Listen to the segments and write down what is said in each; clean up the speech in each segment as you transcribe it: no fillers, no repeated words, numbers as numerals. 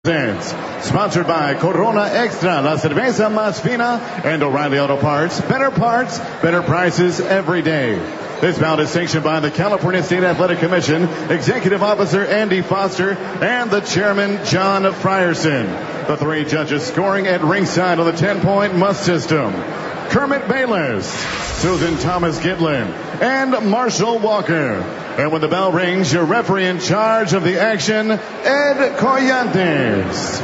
Sponsored by Corona Extra, La Cerveza Más Fina, and O'Reilly Auto Parts. Better parts, better prices every day. This bout is sanctioned by the California State Athletic Commission, Executive Officer Andy Foster, and the Chairman John Frierson. The three judges scoring at ringside on the 10-point must system: Kermit Bayless, Susan Thomas Gitlin, and Marshall Walker. And when the bell rings, your referee in charge of the action, Ed Collantes.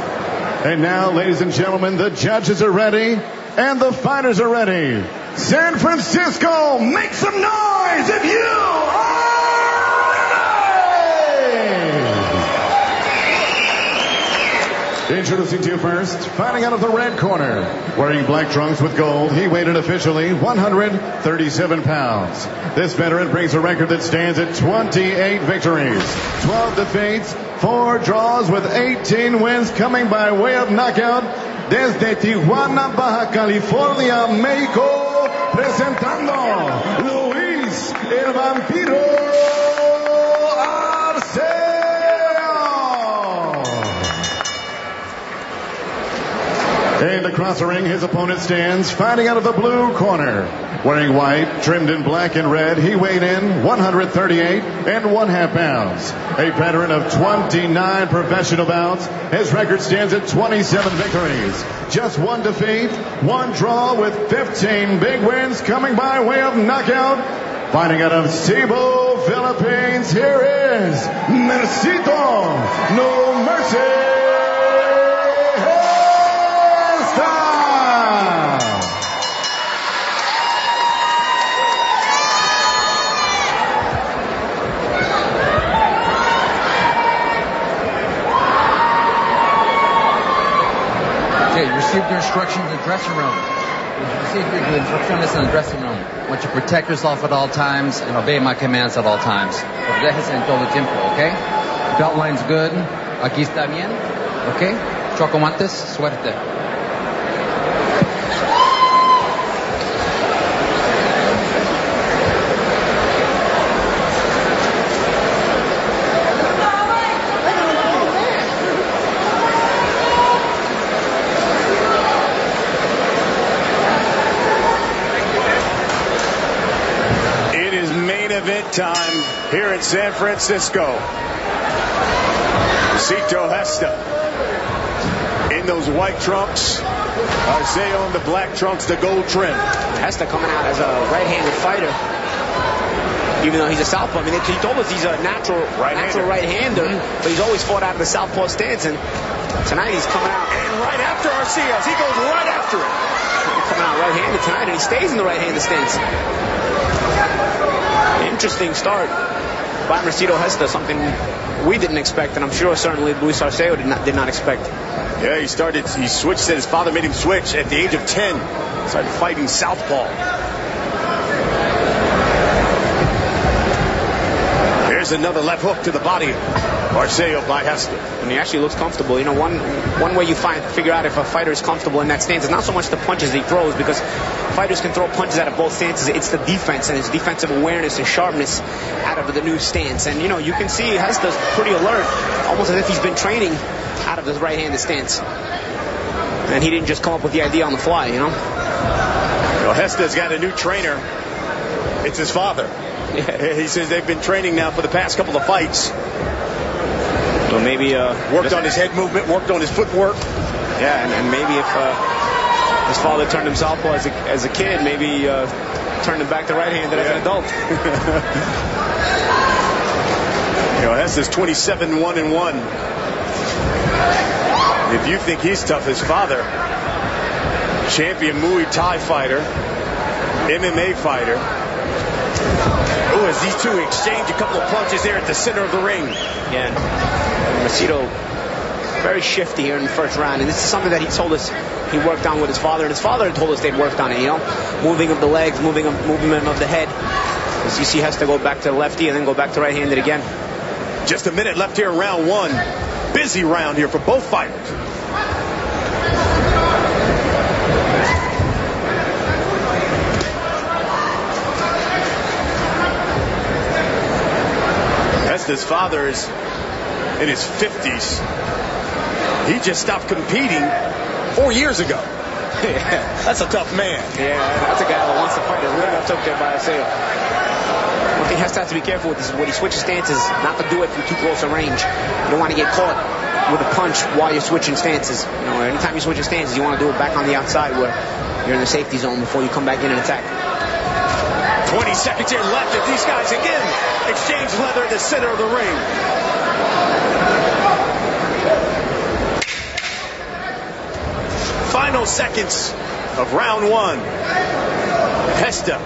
And now, ladies and gentlemen, the judges are ready and the fighters are ready. San Francisco, make some noise if you are ready! Introducing to you first, fighting out of the red corner, wearing black trunks with gold, he weighed in officially 137 pounds. This veteran brings a record that stands at 28 victories, 12 defeats, 4 draws with 18 wins coming by way of knockout. Desde Tijuana, Baja California, México, presentando Luis el Vampiro Arceo. And across the ring, his opponent stands fighting out of the blue corner. Wearing white, trimmed in black and red, he weighed in 138 1/2 pounds. A veteran of 29 professional bouts, his record stands at 27 victories, just 1 defeat, 1 draw with 15 big wins coming by way of knockout. Fighting out of Cebu, Philippines, here is Mercito No Mercy. You received your instructions in the dressing room. You received your instructions in the dressing room. I want you to protect yourself at all times and obey my commands at all times. Protéjese en todo tiempo, ¿ok? Belt line's good. Aquí está bien, ¿ok? Chocomantes, suerte. Event time here in San Francisco. Mercito Gesta in those white trunks. Arceo in the black trunks, the gold trim. Gesta coming out as a right-handed fighter, even though he's a southpaw. I mean, he told us he's a natural right-hander, but he's always fought out of the southpaw stance. And tonight he's coming out and right after Arceo. He goes right after it. He's coming out right-handed tonight, and he stays in the right-handed stance. Interesting start by Mercito Gesta, something we didn't expect, and I'm sure certainly Luis Arceo did not expect. Yeah, he switched, said his father made him switch at the age of 10. Started fighting southpaw. Here's another left hook to the body. Arceo by Gesta. And he actually looks comfortable. You know, one way you figure out if a fighter is comfortable in that stance is not so much the punches he throws, because fighters can throw punches out of both stances. It's the defense and his defensive awareness and sharpness out of the new stance. And, you know, you can see Gesta's pretty alert, almost as if he's been training out of his right-handed stance. And he didn't just come up with the idea on the fly, you know. Well, Gesta's got a new trainer. It's his father. Yeah. He says they've been training now for the past couple of fights. So maybe worked on his head movement, worked on his footwork. Yeah, and maybe if his father turned him southpaw as a kid, maybe turned him back to right-handed as an adult. You know, Gesta's 27-1-1. If you think he's tough, his father, champion Muay Thai fighter, MMA fighter. Oh, as these two exchange a couple of punches there at the center of the ring. Yeah, Mercito very shifty here in the first round, and this is something that he told us he worked on with his father, and his father told us they'd worked on it, you know, moving of the legs, movement of the head. As you see, has to go back to the lefty and then go back to right-handed again. Just a minute left here in round 1. Busy round here for both fighters. Gesta's father is in his 50s. He just stopped competing 4 years ago. That's a tough man. Yeah, that's a guy that wants to fight. It really got took there by Arceo. One thing he has to be careful with is when he switches stances, not to do it from too close a range. You don't want to get caught with a punch while you're switching stances. You know, anytime you're switching stances, you want to do it back on the outside where you're in the safety zone before you come back in and attack. 20 seconds here left, and these guys again exchange leather in the center of the ring. Final seconds of round one. Gesta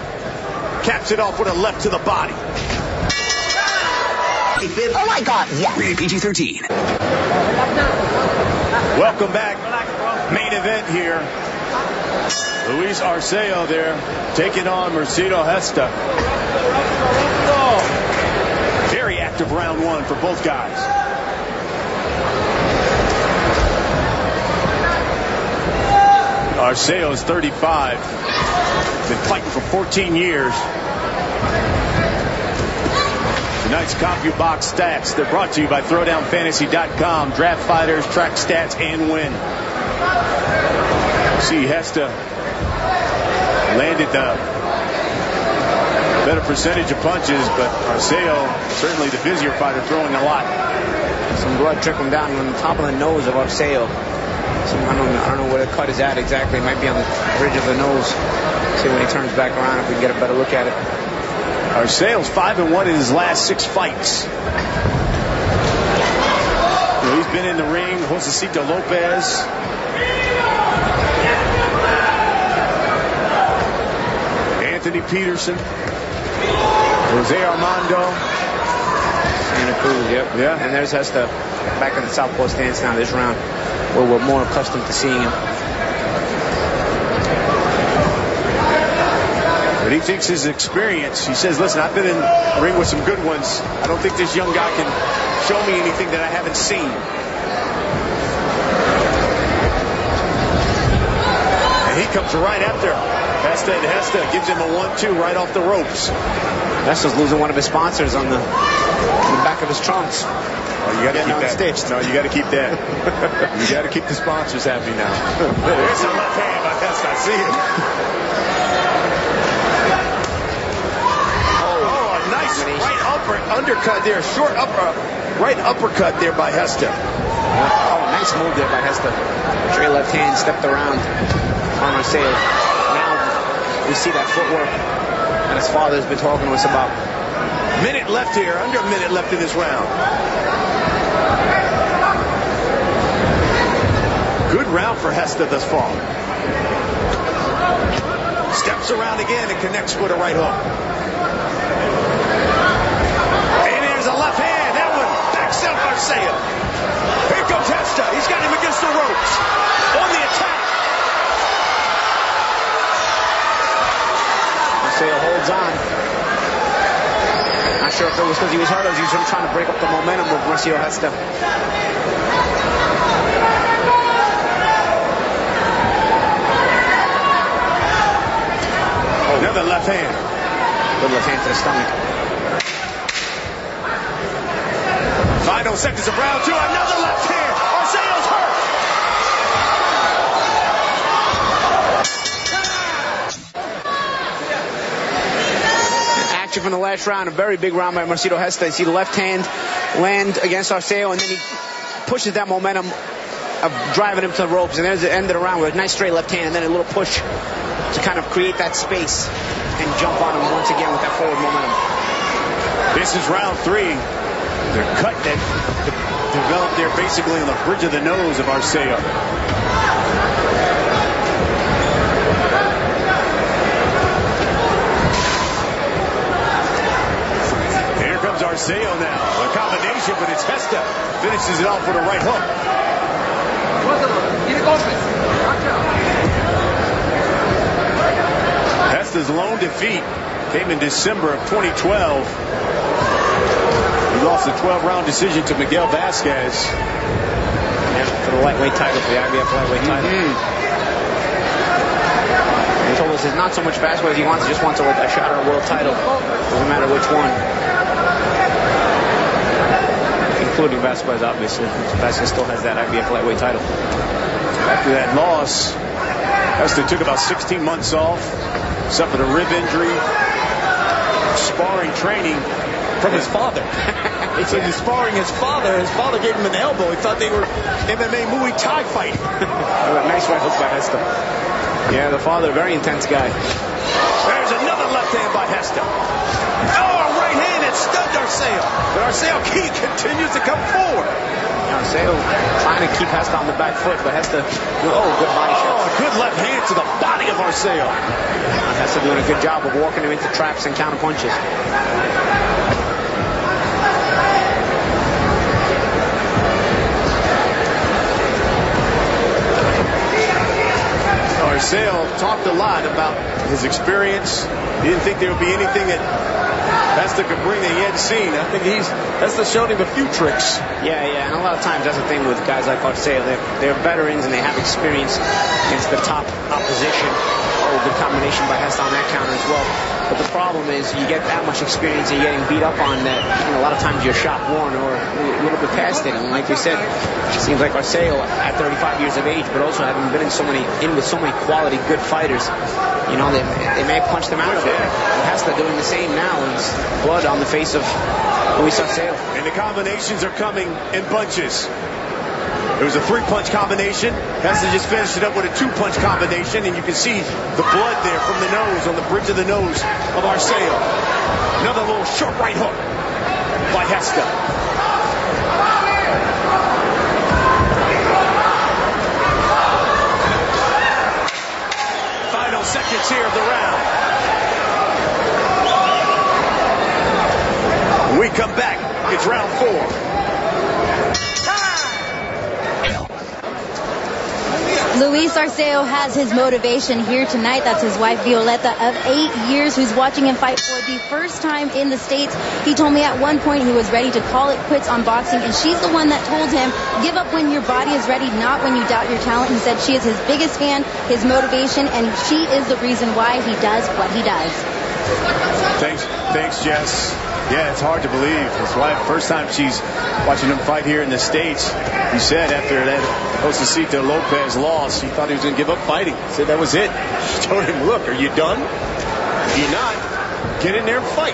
caps it off with a left to the body. Oh my God, yes. Rated PG-13. Welcome back. Main event here. Luis Arceo there taking on Mercito Gesta. Very active round one for both guys. Arceo is 35. Been fighting for 14 years. Tonight's CompuBox stats, they're brought to you by ThrowdownFantasy.com. Draft fighters, track stats, and win. See, Gesta landed the better percentage of punches, but Arceo, certainly the busier fighter, throwing a lot. Some blood trickling down on the top of the nose of Arceo. I don't know where the cut is at exactly. It might be on the bridge of the nose. See when he turns back around if we can get a better look at it. Arceo's 5-1 in his last 6 fights. You know, he's been in the ring. Josecito Lopez. Anthony Peterson. Jose Armando. Santa Cruz, yep. Yeah. And there's Gesta back in the southpaw stance now this round, where we're more accustomed to seeing him. But he thinks his experience, he says, listen, I've been in the ring with some good ones. I don't think this young guy can show me anything that I haven't seen. And he comes right after Gesta, and Gesta gives him a 1-2 right off the ropes. Gesta's losing one of his sponsors on the back of his trunks. Oh, you got to keep that. Stitched. No, you got to keep that. You got to keep the sponsors happy now. There's a left hand by Gesta. I see it. Right undercut there, short right uppercut there by Gesta. Oh, nice move there by Gesta. Straight left hand stepped around on Arceo. Now we see that footwork that his father's been talking to us about. Minute left here, under a minute left in this round. Good round for Gesta thus far. Steps around again and connects with a right hook. Arceo. Here comes Gesta. He's got him against the ropes. On the attack. Arceo holds on. Not sure if it was because he was hurt or he was trying to break up the momentum of Mercito Gesta. Another left hand. Good left hand to the stomach. Final seconds of round two. Another left hand. Arceo's hurt. Action from the last round. A very big round by Mercito Gesta. You see the left hand land against Arceo, and then he pushes that momentum of driving him to the ropes. And there's the end of the round with a nice straight left hand, and then a little push to kind of create that space and jump on him once again with that forward momentum. This is round three. The cut that developed there basically on the bridge of the nose of Arceo. Here comes Arceo now. A combination, but it's Gesta. Finishes it off with a right hook. Gesta's lone defeat came in December of 2012. He lost a 12-round decision to Miguel Vasquez. Yeah, for the lightweight title, for the IBF lightweight title. He told us it's not so much Vasquez he wants, he just wants a shot at a world title. Doesn't matter which one. including Vasquez, obviously. Vasquez still has that IBF lightweight title. After that loss, Gesta took about 16 months off, suffered a rib injury, sparring training from his father. So he's sparring his father. His father gave him an elbow. He thought they were MMA Muay Thai fighting. Nice right hook by Gesta. Yeah, the father, very intense guy. There's another left hand by Gesta. Oh, a right hand that stunned Arceo. But Arceo continues to come forward. Arceo trying to keep Gesta on the back foot, but Gesta, good body shot. Oh, a good left hand to the body of Arceo. Gesta doing a good job of walking him into traps and counter punches. Arceo talked a lot about his experience. He didn't think there would be anything that Gesta could bring that he hadn't seen. I think Gesta showed him a few tricks. Yeah, and a lot of times that's the thing with guys like Arceo. They're veterans and they have experience against the top opposition. Oh, good combination by Gesta on that counter as well. But the problem is you get that much experience and you're getting beat up on that. A lot of times you're shot worn or a little bit past it. And like we said, it seems like Arceo at 35 years of age, but also having been with so many quality, good fighters, they may punch them out of it. Gesta doing the same now. It's blood on the face of Luis Arceo. And the combinations are coming in bunches. It was a 3-punch combination. Gesta just finished it up with a 2-punch combination, and you can see the blood there from the nose, on the bridge of the nose of Arceo. Another little short right hook by Gesta. Final seconds here of the round. When we come back, it's round 4. Luis Arceo has his motivation here tonight. That's his wife, Violeta, of 8 years, who's watching him fight for the first time in the States. He told me at one point he was ready to call it quits on boxing, and she's the one that told him, give up when your body is ready, not when you doubt your talent. He said she is his biggest fan, his motivation, and she is the reason why he does what he does. Thanks, Jess. Yeah, it's hard to believe. His wife, first time she's watching him fight here in the States. He said after that Josecito Lopez loss, he thought he was going to give up fighting. He said that was it. She told him, look, are you done? If you're not, get in there and fight.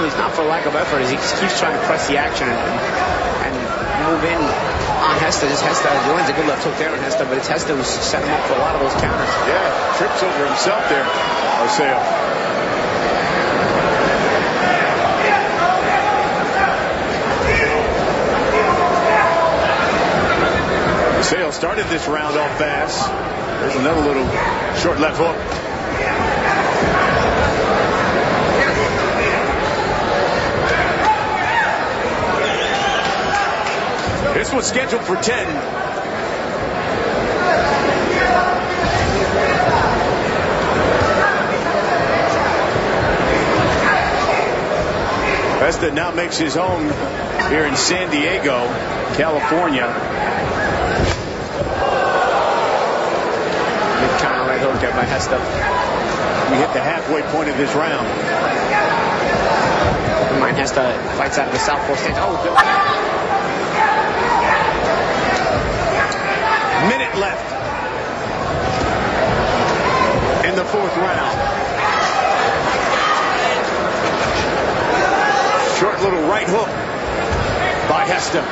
It's not for lack of effort. He keeps trying to press the action and move in on Gesta. Gesta lands a good left hook there on Gesta, but it's Gesta who's set him up for a lot of those counters. Yeah, trips over himself there, Arceo. Arceo started this round off fast. There's another little short left hook. This one's scheduled for 10. Gesta now makes his home here in San Diego, California. Big counter right hook there by Gesta. We hit the halfway point of this round. Mind Gesta fights out of the southpaw stance. Oh, good. Minute left in the 4th round. Short little right hook by Gesta.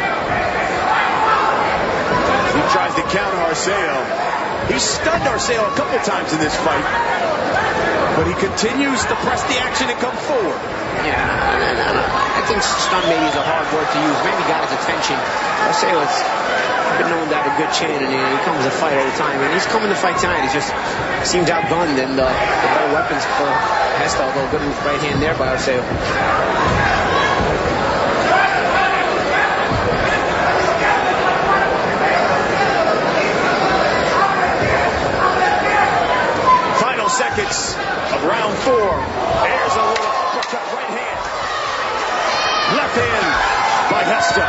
He tries to counter Arceo. He stunned Arceo a couple times in this fight, but he continues to press the action and come forward. Yeah, I think stun maybe is a hard word to use. Maybe got his attention. Arceo has been known to have a good chin, and he comes to fight all the time. And he's coming to fight tonight. He just seems outgunned, and the better weapons for Gesta, although good right hand there by Arceo. Seconds of round 4. There's a little uppercut right hand. Left hand by Gesta.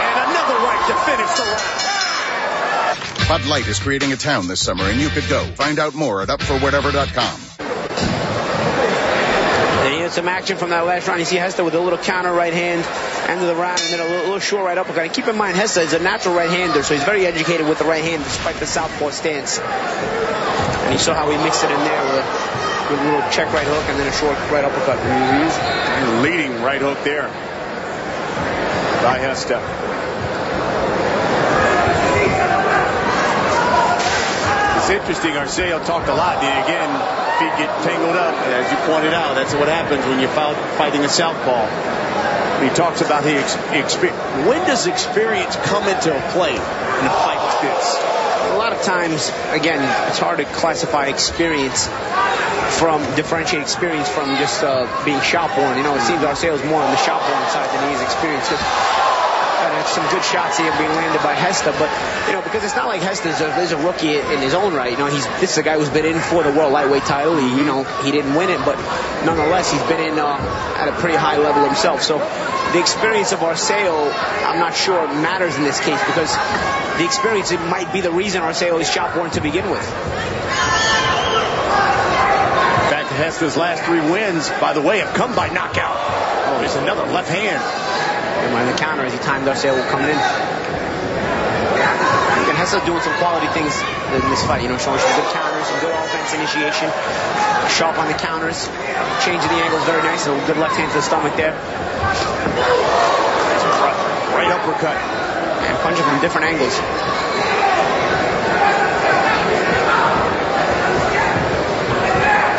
And another right to finish the round. Bud Light is creating a town this summer, and you could go. Find out more at upforwhatever.com. There some action from that last round. You see Gesta with a little counter right hand, end of the round, and then a little short right uppercut. And keep in mind, Gesta is a natural right-hander, so he's very educated with the right hand despite the southpaw stance. And you saw how he mixed it in there with a little check right hook and then a short right uppercut. Leading right hook there by Gesta. It's interesting, Arceo talked a lot. Again, feet get tangled up. As you pointed out, that's what happens when you're fighting a southpaw. He talks about his experience. When does experience come into play in a fight like this? A lot of times, again, it's hard to classify experience differentiate experience from just being shop-worn. You know, it seems Arceo's more on the shop-worn side than he is experienced. Some good shots here being landed by Gesta, but you know, because it's not like Gesta is a rookie in his own right. You know, this is a guy who's been in for the world lightweight title. He didn't win it, but nonetheless, he's been in at a pretty high level himself. So the experience of Arceo, I'm not sure matters in this case, because the experience, it might be the reason Arceo is shop-worn to begin with. Back to Gesta's last 3 wins, by the way, have come by knockout. Oh, there's another left hand. And the counter as he timed Arceo coming in. Again, Gesta's doing some quality things in this fight, you know, showing some good counters, some good offense initiation, sharp on the counters, changing the angles very nice, a good left hand to the stomach there. Right uppercut. And punching from different angles.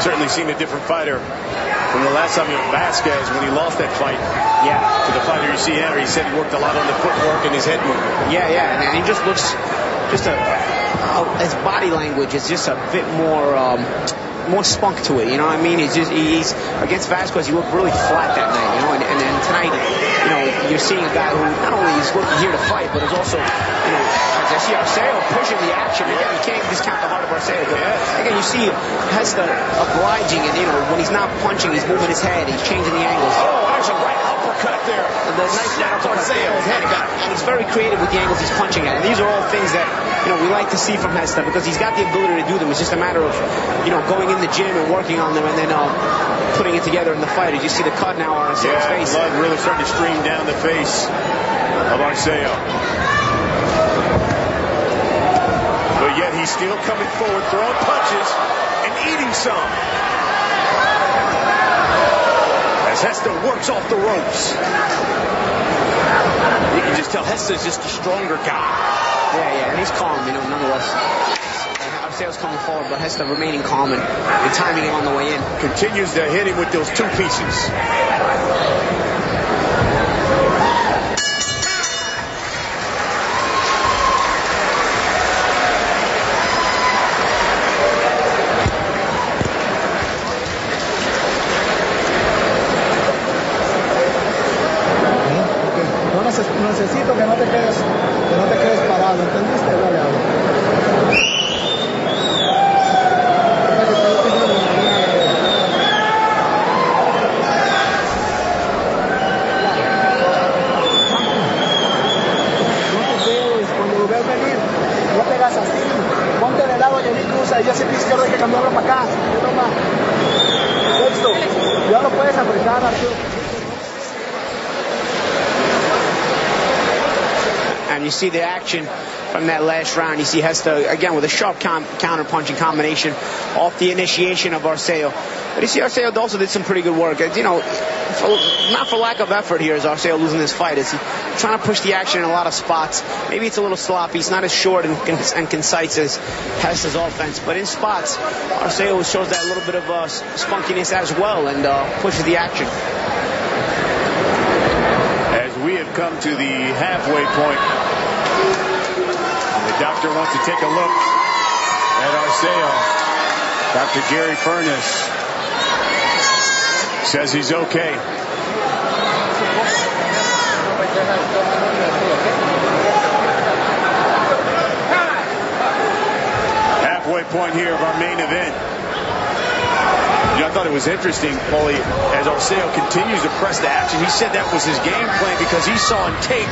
Certainly seen a different fighter from the last time he was Vasquez when he lost that fight. Yeah. To the fighter you see here, he said he worked a lot on the footwork and his head movement. Yeah, and he just looks, his body language is just a bit more spunk to it, you know what I mean? He's against Vasquez, he looked really flat that night, you know, and tonight, you know, you're seeing a guy who not only is looking here to fight, but is also, you know, as I see Arceo pushing the action. Again, you can't discount the heart of Arceo. Again, you see Gesta obliging, and you know, when he's not punching, he's moving his head, he's changing the angles. Oh, there's a right uppercut there. The nice right uppercut there. And he's very creative with the angles he's punching at. And these are all things that, you know, we like to see from Gesta, because he's got the ability to do them. It's just a matter of, you know, going in the gym and working on them, and then putting it together in the fight. As you see the cut now on Arceo's face. Blood really starting to stream down the face of Arceo. But yet he's still coming forward, throwing punches and eating some. As Gesta works off the ropes. You can just tell Gesta's just a stronger guy. Yeah, and he's calm, you know, nonetheless. Arceo's coming forward, but Gesta remaining calm and timing him on the way in. Continues to hit him with those 2 pieces. Necesito que no te quedes parado, ¿entendiste? Dale, cuando lo ves venir, no te hagas así, ponte de lado y ahí cruza, y ya sé que izquierda hay que cambiarlo para acá, esto, ya lo puedes apretar, Arceo. And you see the action from that last round. You see Gesta, again, with a sharp counter-punching combination off the initiation of Arceo. But you see Arceo also did some pretty good work. You know, not for lack of effort here is Arceo losing this fight. Is he trying to push the action in a lot of spots? Maybe it's a little sloppy. He's not as short and concise as Gesta's offense. But in spots, Arceo shows that little bit of spunkiness as well and pushes the action. We have come to the halfway point. And the doctor wants to take a look at Arceo. Dr. Gary Furness says he's okay. Halfway point here of our main event. I thought it was was interesting, Paulie, as Arceo continues to press the action. He said that was his game plan because he saw on tape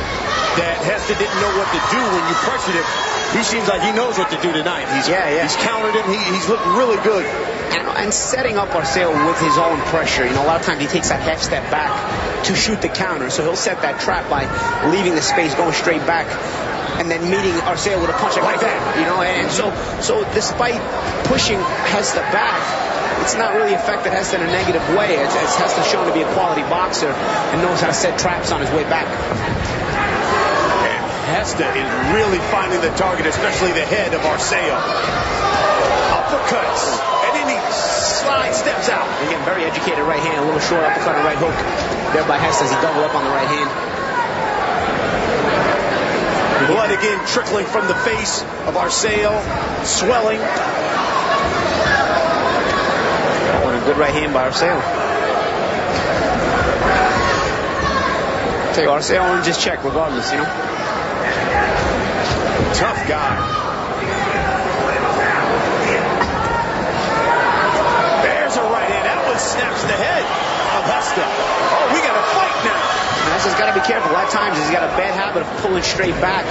that Gesta didn't know what to do when you pressured him. He seems like he knows what to do tonight. He's countered him. He's looked really good. And setting up Arceo with his own pressure. You know, a lot of times he takes that half step back to shoot the counter. So he'll set that trap by leaving the space, going straight back, and then meeting Arceo with a punch like that. You know, and so despite pushing Gesta back, it's not really affected Gesta in a negative way. As Gesta's shown to be a quality boxer and knows how to set traps on his way back. Gesta is really finding the target, especially the head of Arceo. Uppercuts, and then he steps out. Again, very educated right hand, a little short uppercut and right hook. There by Gesta as he doubled up on the right hand. Blood again trickling from the face of Arceo, swelling. That one a good right hand by Arceo. Tell you, Arceo earned his check regardless, you know. Tough guy. There's a right hand. That one snaps the head of Gesta. Oh, we got a fight now. Gesta's got to be careful. At times he's got a bad habit of pulling straight back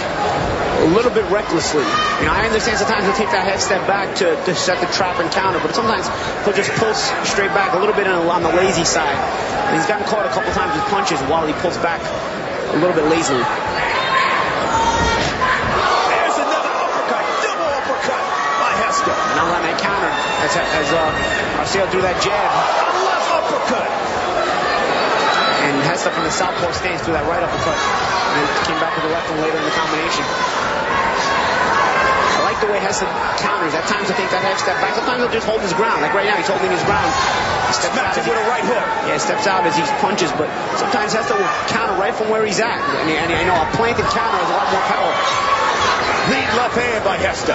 a little bit recklessly. You know, I understand sometimes he'll take that head step back to set the trap and counter, but sometimes he'll just pull straight back a little bit on the lazy side. And he's gotten caught a couple times with punches while he pulls back a little bit lazily. Now on that counter as Arceo threw that jab. Left uppercut. And Gesta from the southpaw stance threw that right uppercut. And then came back with the left one later in the combination. I like the way Gesta counters. At times I think that half step back. Sometimes he'll just hold his ground. Like right now, he's holding his ground. He steps out with a right hook. Yeah, steps out as he punches, but sometimes Gesta will counter right from where he's at. And I know a planted counter has a lot more power. Lead left hand by Gesta.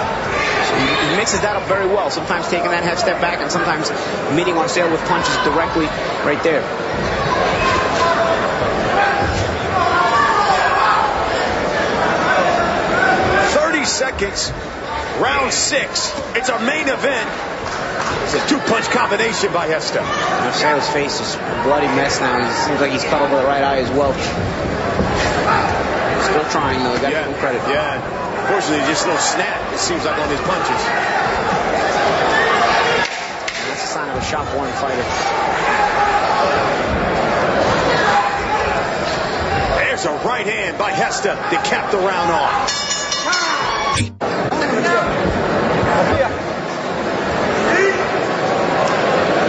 So he mixes that up very well. Sometimes taking that half step back and sometimes meeting Arceo with punches directly right there. Seconds, round 6. It's our main event. It's a 2-punch combination by Gesta. Arceo's face is a bloody mess now. He seems like he's cut over the right eye as well. Still trying though. Got to give him credit. Yeah. Unfortunately, just no snap. It seems like on his punches. That's a sign of a shot-born fighter. There's a right hand by Gesta to cap the round off.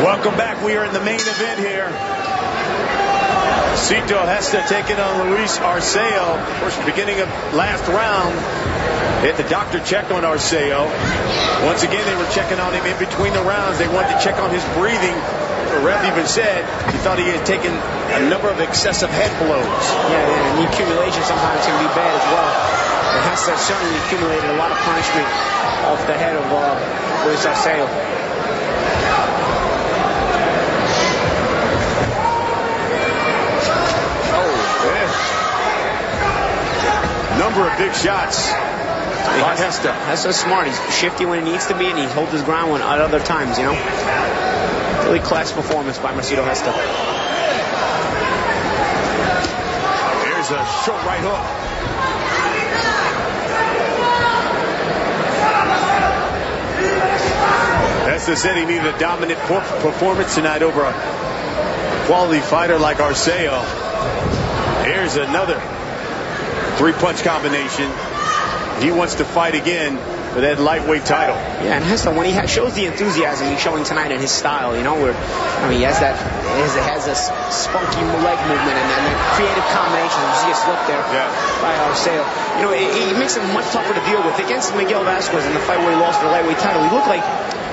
Welcome back. We are in the main event here. Mercito Gesta taking on Luis Arceo. Of course, beginning of last round, they had the doctor check on Arceo. Once again, they were checking on him in between the rounds. They wanted to check on his breathing. The ref even said he thought he had taken a number of excessive head blows. Yeah, and the accumulation sometimes can be bad as well. And Gesta certainly accumulated a lot of punishment off the head of Luis Arceo. Number of big shots by Gesta. Gesta's smart. He's shifty when he needs to be, and he holds his ground when at other times, you know. Really class performance by Mercito Gesta. Here's a short right hook. Gesta said he needed a dominant performance tonight over a quality fighter like Arceo. Here's another 3-punch combination. He wants to fight again for that lightweight title. Yeah, and Gesta, when he shows the enthusiasm he's showing tonight in his style, you know, where he has that, has a spunky leg movement and then creative combination. You see a slip there by Arceo. You know, it makes him much tougher to deal with. Against Miguel Vasquez in the fight where he lost the lightweight title, he looked like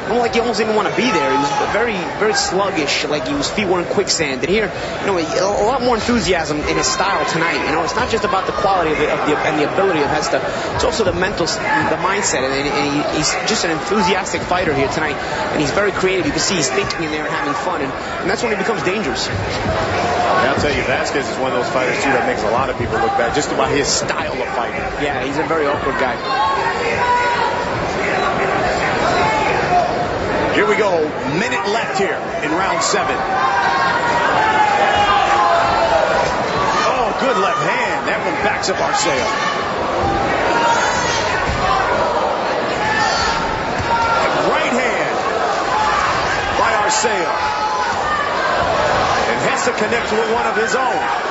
he almost didn't want to be there. He was very, very sluggish, like his feet were in quicksand. And here, you know, a lot more enthusiasm in his style tonight. You know, it's not just about the quality of and the ability of Gesta. It's also the mental, the mindset. And he's just an enthusiastic fighter here tonight. And he's very creative. You can see he's thinking in there and having fun. And that's when he becomes dangerous. And I'll tell you, Vasquez is one of those fighters, too, that makes a lot of people look bad just about his style of fighting. Yeah, he's a very awkward guy. Here we go. Minute left here in round 7. Oh, good left hand. That one backs up Arceo. Right hand by Arceo. And Gesta connects with one of his own.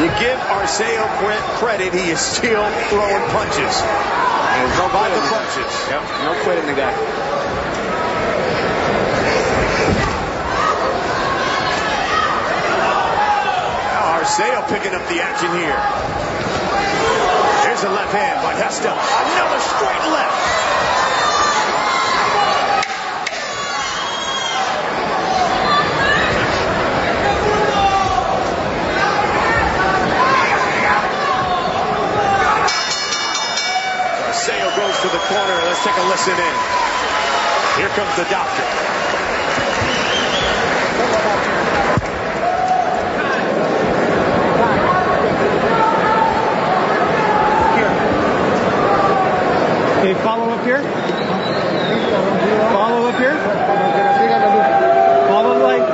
You give Arceo credit, he is still throwing punches. There's no By the quitting. punches. Yep, no quitting the guy. Now Arceo picking up the action here. Here's a left hand by Gesta. Another straight left. Goes to the corner. Let's take a listen in. Here comes the doctor. Okay, follow up here. Follow up here. Follow the light.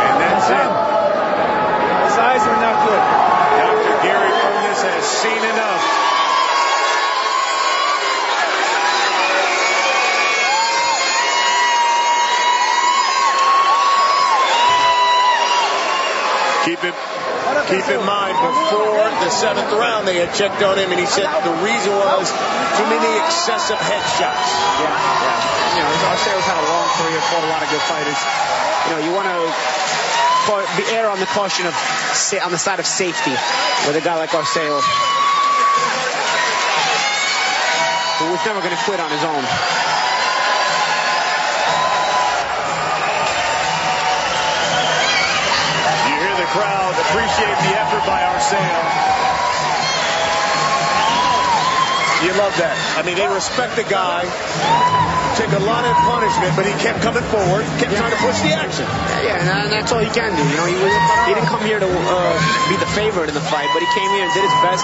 And that's it. His eyes are not good. Dr. Gary Furness has seen enough. Keep in mind, before the 7th round, they had checked on him, and he said the reason was too many excessive headshots. Yeah. You know, Arceo's had a long career, fought a lot of good fighters. You know, you want to err on the caution of on the side of safety with a guy like Arceo, who was never going to quit on his own. You hear the crowd appreciate the effort by Arceo. You love that. I mean, they respect the guy. Took a lot of punishment, but he kept coming forward, kept trying to push the action. Yeah, and that's all he can do. You know, he didn't come here to be the favorite in the fight, but he came here and did his best.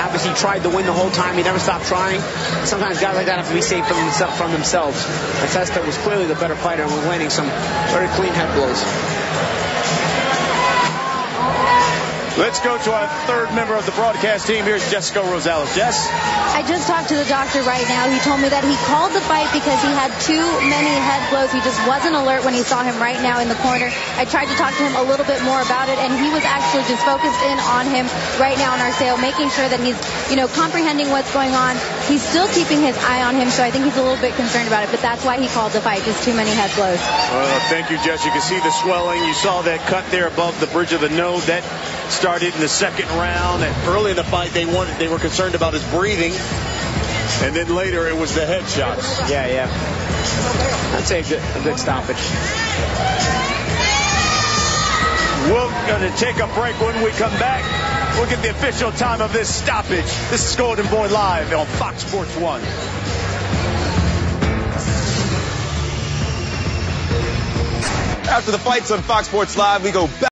Obviously, he tried to win the whole time. He never stopped trying. Sometimes guys like that have to be safe from themselves. And Gesta was clearly the better fighter and was landing some very clean head blows. Let's go to our third member of the broadcast team. Here's Jessica Rosales. Jess? I just talked to the doctor right now. He told me that he called the fight because he had too many head blows. He just wasn't alert when he saw him right now in the corner. I tried to talk to him a little bit more about it, and he was actually just focused in on him right now on Arceo, making sure that he's, comprehending what's going on. He's still keeping his eye on him, so I think he's a little bit concerned about it, but that's why he called the fight, just too many head blows. Thank you, Jess. You can see the swelling. You saw that cut there above the bridge of the nose. That started in the 2nd round. And early in the fight, they were concerned about his breathing. And then later, it was the headshots. Yeah. I'd say a good stoppage. We're going to take a break. When we come back, we'll get the official time of this stoppage. This is Golden Boy Live on Fox Sports 1. After the fights on Fox Sports Live, we go back.